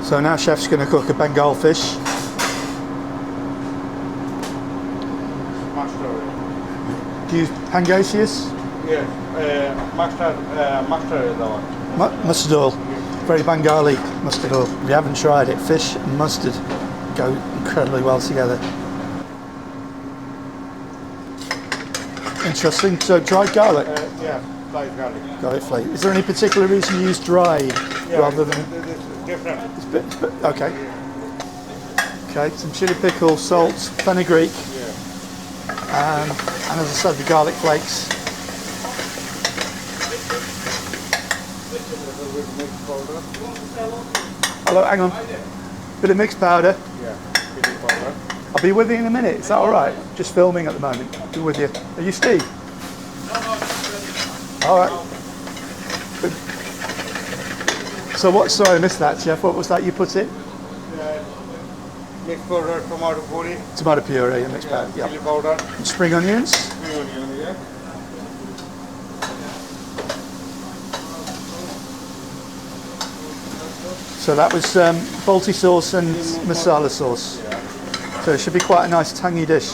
So now chef's going to cook a Bengal fish. Do you use Pangasius? Yes, mustard is the one. Mustard oil, very Bengali mustard oil. If you haven't tried it, fish and mustard go incredibly well together. Interesting. So dried garlic? Yeah, dried garlic. Garlic flake. Is there any particular reason you use dried rather than... It's different. Okay. Okay, some chili pickle, salt, fenugreek. And as I said, the garlic flakes. Hello, hang on. Bit of mixed powder. Yeah, chili powder. I'll be with you in a minute. Is that all right? Just filming at the moment. I'll be with you. Are you Steve? All right. So what? Sorry, I missed that, Chef. What was that you put in? Mixed powder, tomato puree. Tomato puree and mixed powder. Yeah. Chili powder. And spring onions. Spring onion, yeah. So that was Balti sauce and masala sauce. So it should be quite a nice tangy dish.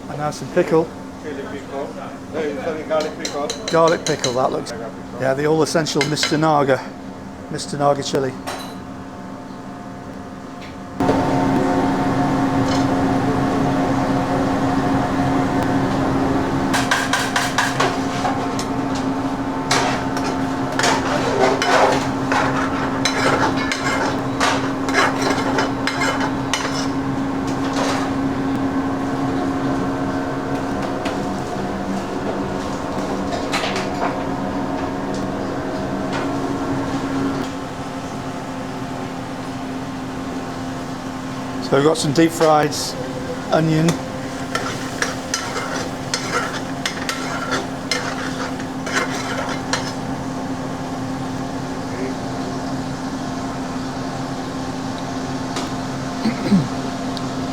And now some pickle. Chili pickle. Sorry, garlic pickle. Garlic pickle, that looks. Yeah, the all essential Mr. Naga chili. So we've got some deep fried onion.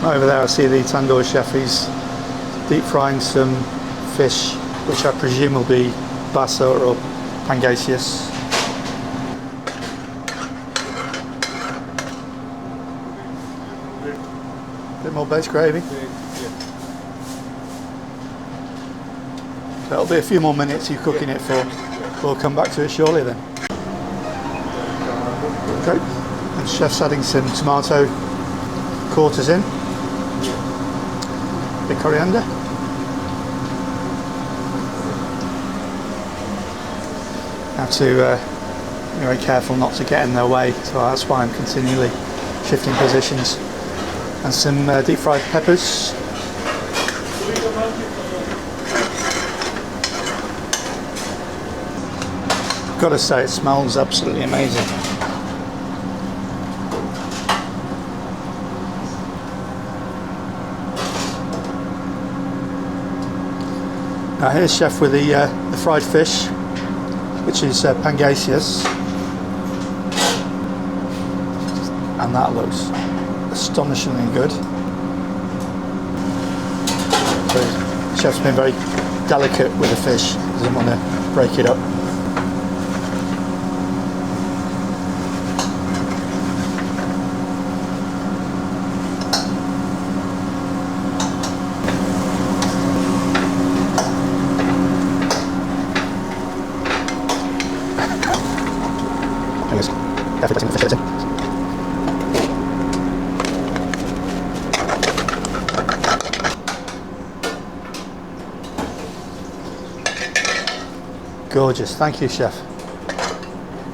Over there I see the tandoor chef, he's deep frying some fish, which I presume will be basa or pangasius. Bit more base gravy. So it'll be a few more minutes you're cooking it for. We'll come back to it shortly then. Okay, and chef's adding some tomato quarters in. Bit coriander. Have to be very careful not to get in their way, so that's why I'm continually shifting positions. And some deep fried peppers. Gotta say, it smells absolutely amazing. Now here's chef with the fried fish, which is pangasius, and that looks astonishingly good. So chef's been very delicate with the fish, doesn't want to break it up. Definitely the fish in. Gorgeous, thank you, chef.